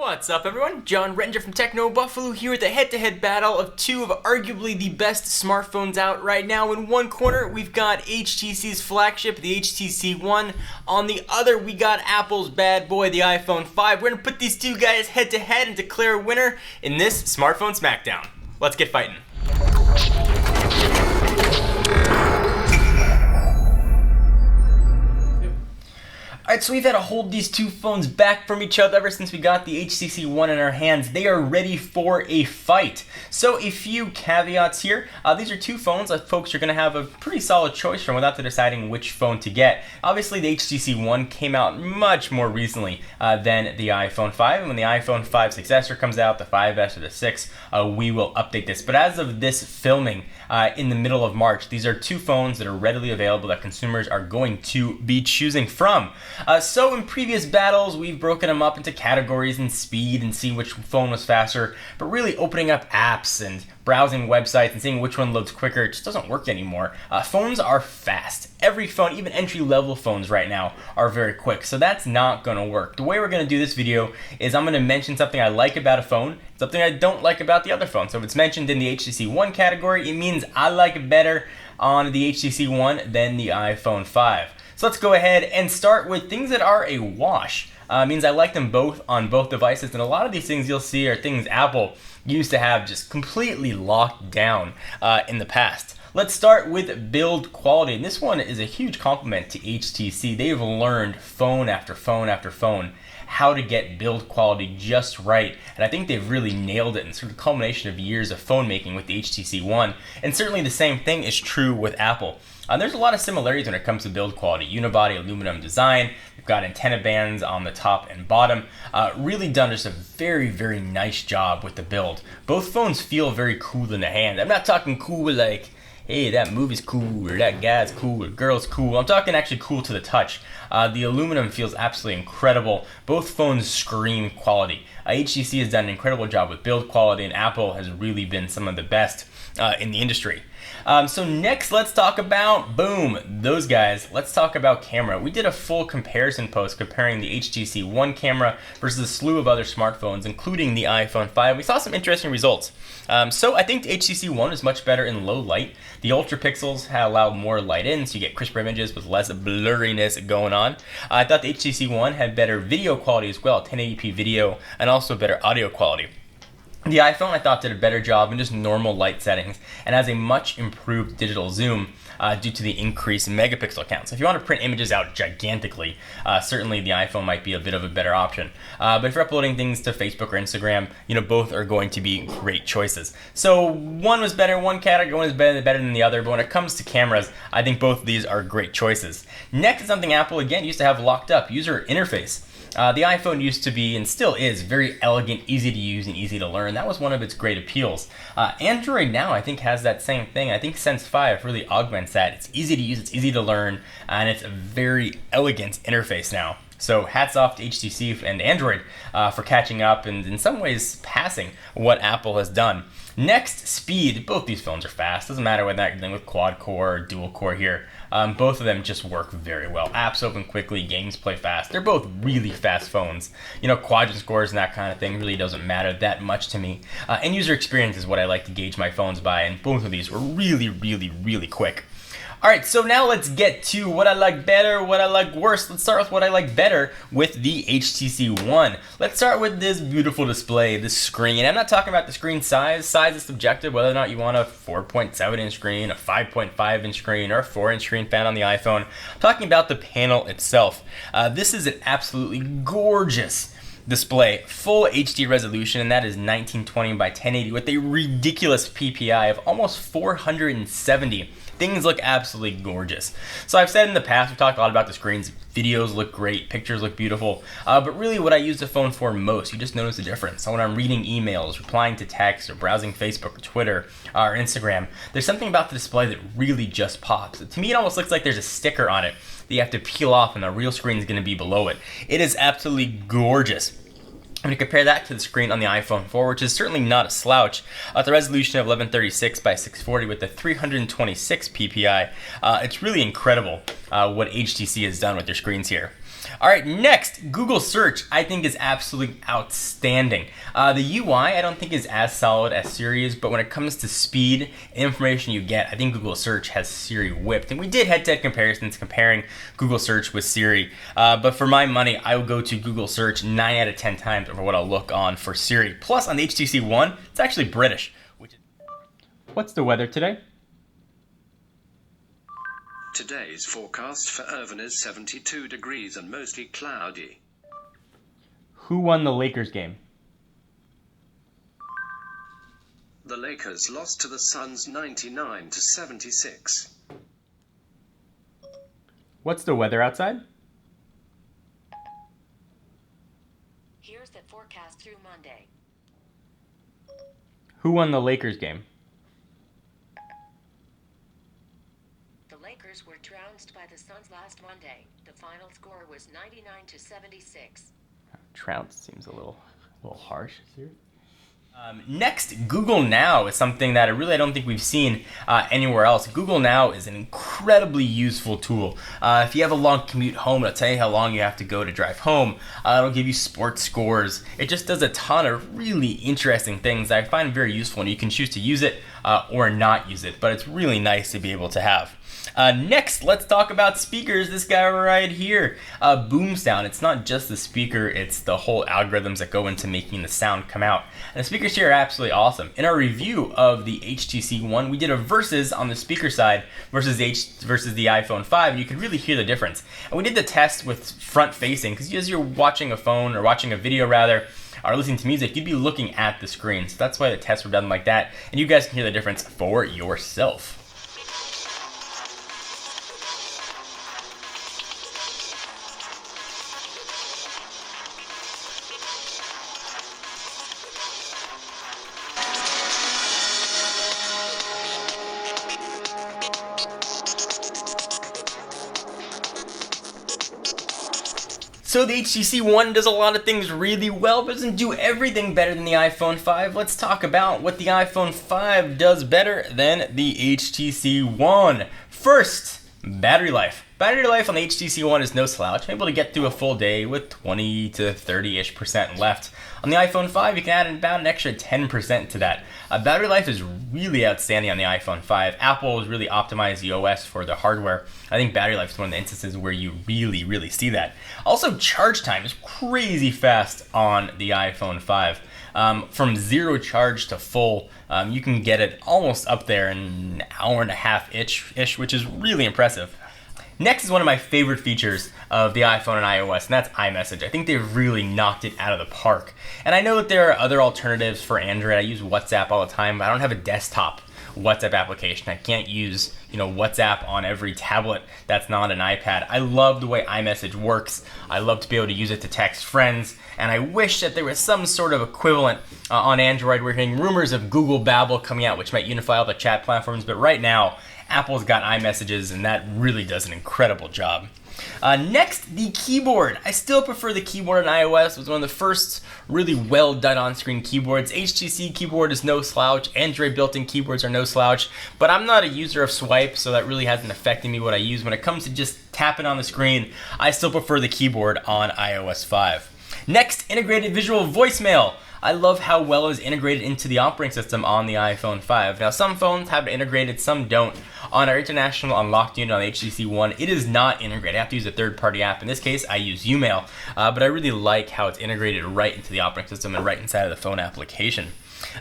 What's up everyone? John Renger from Techno Buffalo here with the head-to-head battle of two of arguably the best smartphones out right now. In one corner, we've got HTC's flagship, the HTC One. On the other, we got Apple's bad boy, the iPhone 5. We're going to put these two guys head-to-head and declare a winner in this smartphone smackdown. Let's get fighting. Alright, so we've had to hold these two phones back from each other ever since we got the HTC One in our hands. They are ready for a fight. So a few caveats here. These are two phones that folks are going to have a pretty solid choice from without deciding which phone to get. Obviously, the HTC One came out much more recently than the iPhone 5. And when the iPhone 5 successor comes out, the 5S or the 6, we will update this. But as of this filming in the middle of March, these are two phones that are readily available that consumers are going to be choosing from. So in previous battles, we've broken them up into categories and speed and see which phone was faster, but really opening up apps and browsing websites and seeing which one loads quicker just doesn't work anymore. Phones are fast. Every phone, even entry-level phones right now, are very quick, so that's not going to work. The way we're going to do this video is I'm going to mention something I like about a phone, something I don't like about the other phone. So if it's mentioned in the HTC One category, it means I like it better on the HTC One than the iPhone 5. So let's go ahead and start with things that are a wash. Means I like them both on both devices, and a lot of these things you'll see are things Apple used to have just completely locked down in the past. Let's start with build quality, and this one is a huge compliment to HTC. They've learned phone after phone after phone how to get build quality just right, and I think they've really nailed it in sort of the culmination of years of phone making with the HTC One, and certainly the same thing is true with Apple. There's a lot of similarities when it comes to build quality. Unibody aluminum design, we've got antenna bands on the top and bottom. Really done just a very, very nice job with the build. Both phones feel very cool in the hand. I'm not talking cool like, hey, that movie's cool, or that guy's cool, or girl's cool. I'm talking actually cool to the touch. The aluminum feels absolutely incredible. Both phones scream quality. HTC has done an incredible job with build quality, and Apple has really been some of the best in the industry. So next, let's talk about, boom, those guys. Let's talk about camera. We did a full comparison post comparing the HTC One camera versus a slew of other smartphones, including the iPhone 5. We saw some interesting results. So I think the HTC One is much better in low light. The ultra pixels allow more light in, so you get crisper images with less blurriness going on. I thought the HTC One had better video quality as well, 1080p video, and also better audio quality. The iPhone, I thought, did a better job in just normal light settings and has a much improved digital zoom due to the increased megapixel count. So if you want to print images out gigantically, certainly the iPhone might be a bit of a better option. But if you're uploading things to Facebook or Instagram, both are going to be great choices. So one was better, one category, one is better than the other, but when it comes to cameras, I think both of these are great choices. Next is something Apple, again, used to have locked up, user interface. The iPhone used to be, and still is, very elegant, easy to use, and easy to learn. That was one of its great appeals. Android now, I think, has that same thing. I think Sense 5 really augments that. It's easy to use, it's easy to learn, and it's a very elegant interface now. So hats off to HTC and Android for catching up and in some ways passing what Apple has done. Next, speed. Both these phones are fast. Doesn't matter whether you're dealing with quad core or dual core here. Both of them just work very well. Apps open quickly, games play fast. They're both really fast phones. Quadrant scores and that kind of thing really doesn't matter that much to me. And user experience is what I like to gauge my phones by, and both of these were really, really, really quick. Alright, so now let's get to what I like better, what I like worse. Let's start with what I like better with the HTC One. Let's start with this beautiful display, this screen. I'm not talking about the screen size. Size is subjective, whether or not you want a 4.7-inch screen, a 5.5-inch screen, or a 4-inch screen found on the iPhone. I'm talking about the panel itself. This is an absolutely gorgeous display, full HD resolution, and that is 1920 by 1080 with a ridiculous PPI of almost 470. Things look absolutely gorgeous. So I've said in the past, we've talked a lot about the screens. Videos look great, pictures look beautiful, but really what I use the phone for most, you just notice the difference. So when I'm reading emails, replying to texts, or browsing Facebook or Twitter or Instagram, there's something about the display that really just pops. To me, it almost looks like there's a sticker on it that you have to peel off and the real screen is going to be below it. It is absolutely gorgeous. I'm going to compare that to the screen on the iPhone 4, which is certainly not a slouch. At the resolution of 1136 by 640 with the 326 PPI, it's really incredible what HTC has done with their screens here. All right, next, Google Search I think is absolutely outstanding. The UI I don't think is as solid as Siri is, but when it comes to speed and information you get, I think Google Search has Siri whipped. And we did head-to-head comparisons comparing Google Search with Siri, but for my money, I will go to Google Search 9 out of 10 times over what I'll look on for Siri. Plus, on the HTC One, it's actually British. What's the weather today? Today's forecast for Irvine is 72 degrees and mostly cloudy. Who won the Lakers game? The Lakers lost to the Suns 99-76. What's the weather outside? Here's the forecast through Monday. Who won the Lakers game? The Lakers were trounced by the Suns last Monday. The final score was 99-76. Trounced seems a little harsh here. Next, Google Now is something that I don't think we've seen anywhere else. Google Now is an incredibly useful tool. If you have a long commute home, it'll tell you how long you have to go to drive home. It'll give you sports scores. It just does a ton of really interesting things that I find very useful, and you can choose to use it or not use it, but it's really nice to be able to have. Next, let's talk about speakers. This guy right here, Boom Sound. It's not just the speaker, it's the whole algorithms that go into making the sound come out. And the speakers here are absolutely awesome. In our review of the HTC One, we did a versus on the speaker side versus the iPhone 5, and you could really hear the difference. And we did the test with front facing, because as you're watching a phone or watching a video rather, or listening to music, you'd be looking at the screen. So that's why the tests were done like that, and you guys can hear the difference for yourself. So the HTC One does a lot of things really well, but doesn't do everything better than the iPhone 5. Let's talk about what the iPhone 5 does better than the HTC One. First, battery life. Battery life on the HTC One is no slouch. I'm able to get through a full day with 20 to 30-ish% left. On the iPhone 5, you can add about an extra 10% to that. Battery life is really outstanding on the iPhone 5. Apple has really optimized the OS for the hardware. I think battery life is one of the instances where you really see that. Also, charge time is crazy fast on the iPhone 5. From zero charge to full, you can get it almost up there in an hour and a half-ish, which is really impressive. Next is one of my favorite features of the iPhone and iOS, and that's iMessage. I think they've really knocked it out of the park. And I know that there are other alternatives for Android. I use WhatsApp all the time, but I don't have a desktop WhatsApp application. I can't use, WhatsApp on every tablet that's not an iPad. I love the way iMessage works. I love to be able to use it to text friends, and I wish that there was some sort of equivalent on Android. We're hearing rumors of Google Babel coming out, which might unify all the chat platforms, but right now, Apple's got iMessages, and that really does an incredible job. Next, the keyboard. I still prefer the keyboard on iOS. It was one of the first really well done on-screen keyboards. HTC keyboard is no slouch. Android built-in keyboards are no slouch. But I'm not a user of swipe, so that really hasn't affected me what I use. When it comes to just tapping on the screen, I still prefer the keyboard on iOS 5. Next, integrated visual voicemail. I love how well it is integrated into the operating system on the iPhone 5. Now, some phones have it integrated, some don't. On our international unlocked unit on the HTC One, it is not integrated. I have to use a third-party app. In this case, I use Umail, but I really like how it's integrated right into the operating system and right inside of the phone application.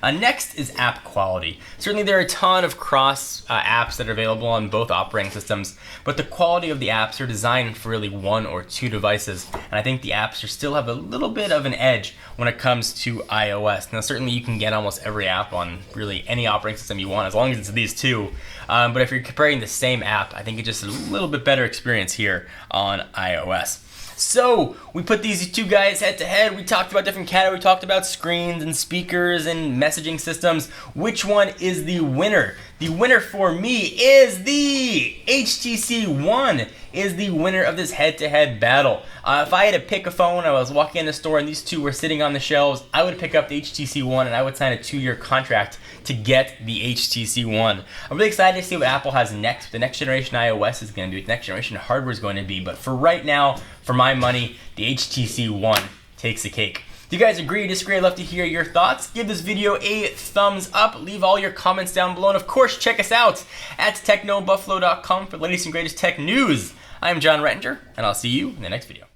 Next is app quality. Certainly there are a ton of cross apps that are available on both operating systems, but the quality of the apps are designed for really one or two devices, and I think the apps still have a little bit of an edge when it comes to iOS. Now certainly you can get almost every app on really any operating system you want, as long as it's these two, but if you're comparing the same app, I think it's just a little bit better experience here on iOS. So, we put these two guys head to head. We talked about different categories. We talked about screens and speakers and messaging systems. Which one is the winner? The winner for me is the HTC One is the winner of this head-to-head battle. If I had to pick a phone, I was walking in the store and these two were sitting on the shelves, I would pick up the HTC One and I would sign a 2-year contract to get the HTC One. I'm really excited to see what Apple has next. The next generation iOS is going to be, what the next generation hardware is going to be. But for right now, for my money, the HTC One takes the cake. Do you guys agree or disagree? I'd love to hear your thoughts. Give this video a thumbs up. Leave all your comments down below. And of course, check us out at technobuffalo.com for the latest and greatest tech news. I'm John Rettinger, and I'll see you in the next video.